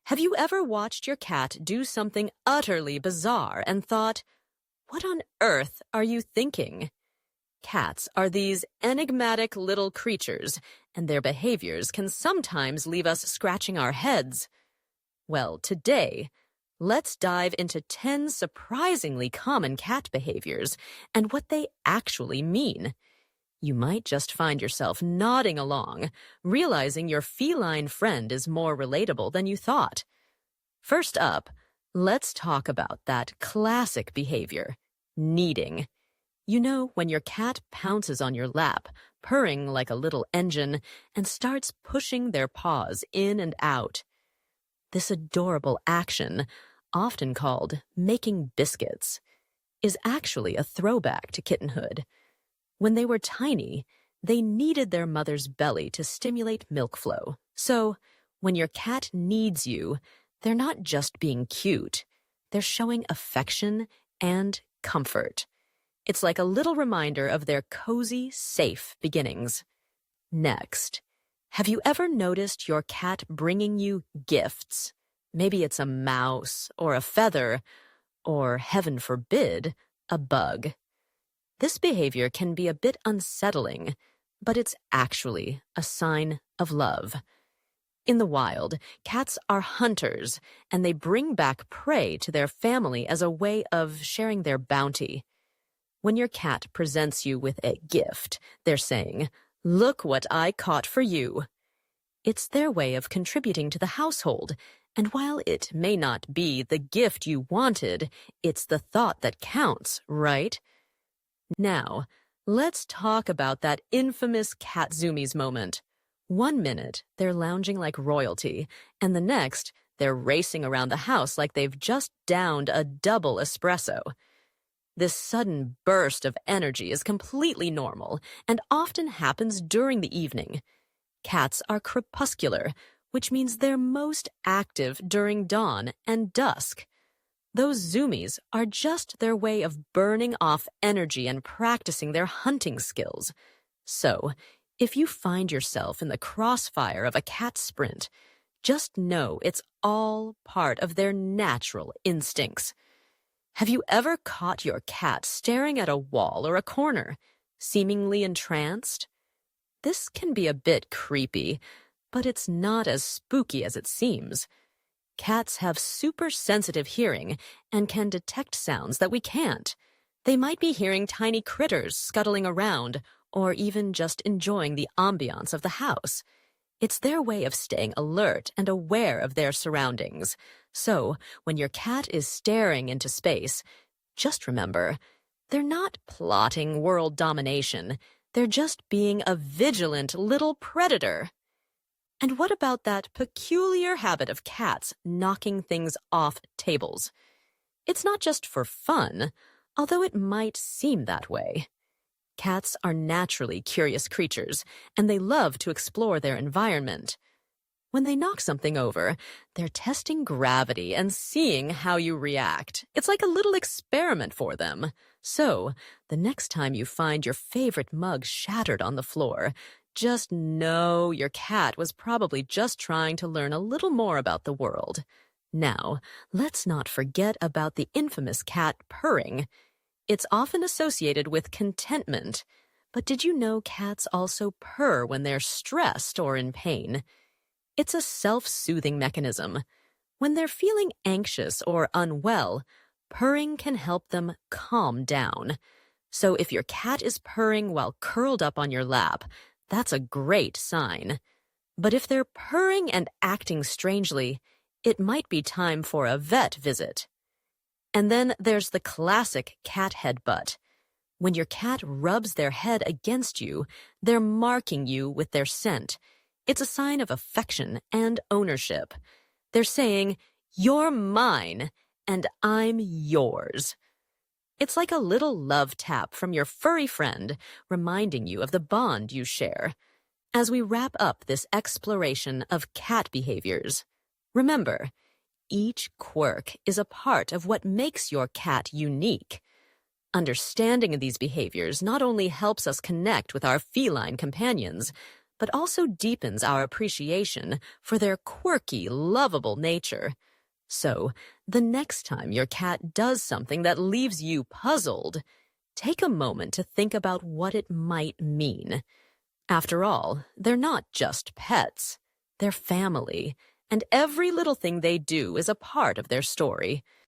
Have you ever watched your cat do something utterly bizarre and thought, what on earth are you thinking? Cats are these enigmatic little creatures, and their behaviors can sometimes leave us scratching our heads. Well, today, let's dive into 10 surprisingly common cat behaviors and what they actually mean. You might just find yourself nodding along, realizing your feline friend is more relatable than you thought. First up, let's talk about that classic behavior, kneading. You know, when your cat pounces on your lap, purring like a little engine, and starts pushing their paws in and out. This adorable action, often called making biscuits, is actually a throwback to kittenhood. When they were tiny, they kneaded their mother's belly to stimulate milk flow. So, when your cat needs you, they're not just being cute. They're showing affection and comfort. It's like a little reminder of their cozy, safe beginnings. Next, have you ever noticed your cat bringing you gifts? Maybe it's a mouse or a feather, or heaven forbid, a bug. This behavior can be a bit unsettling, but it's actually a sign of love. In the wild, cats are hunters, and they bring back prey to their family as a way of sharing their bounty. When your cat presents you with a gift, they're saying, "Look what I caught for you." It's their way of contributing to the household, and while it may not be the gift you wanted, it's the thought that counts, right? Now, let's talk about that infamous cat zoomies moment. 1 minute, they're lounging like royalty, and the next, they're racing around the house like they've just downed a double espresso. This sudden burst of energy is completely normal and often happens during the evening. Cats are crepuscular, which means they're most active during dawn and dusk. Those zoomies are just their way of burning off energy and practicing their hunting skills. So, if you find yourself in the crossfire of a cat sprint, just know it's all part of their natural instincts. Have you ever caught your cat staring at a wall or a corner, seemingly entranced? This can be a bit creepy, but it's not as spooky as it seems. Cats have super sensitive hearing and can detect sounds that we can't. They might be hearing tiny critters scuttling around or even just enjoying the ambiance of the house. It's their way of staying alert and aware of their surroundings. So, when your cat is staring into space, just remember, they're not plotting world domination. They're just being a vigilant little predator. And what about that peculiar habit of cats knocking things off tables? It's not just for fun, although it might seem that way. Cats are naturally curious creatures, and they love to explore their environment. When they knock something over, they're testing gravity and seeing how you react. It's like a little experiment for them. So, the next time you find your favorite mug shattered on the floor, just know your cat was probably just trying to learn a little more about the world. Now, let's not forget about the infamous cat purring. It's often associated with contentment. But did you know cats also purr when they're stressed or in pain? It's a self-soothing mechanism. When they're feeling anxious or unwell, purring can help them calm down. So if your cat is purring while curled up on your lap, that's a great sign. But if they're purring and acting strangely, it might be time for a vet visit. And then there's the classic cat headbutt. When your cat rubs their head against you, they're marking you with their scent. It's a sign of affection and ownership. They're saying, "You're mine, and I'm yours." It's like a little love tap from your furry friend, reminding you of the bond you share. As we wrap up this exploration of cat behaviors, remember, each quirk is a part of what makes your cat unique. Understanding these behaviors not only helps us connect with our feline companions, but also deepens our appreciation for their quirky, lovable nature. So, the next time your cat does something that leaves you puzzled, take a moment to think about what it might mean. After all, they're not just pets. They're family, and every little thing they do is a part of their story.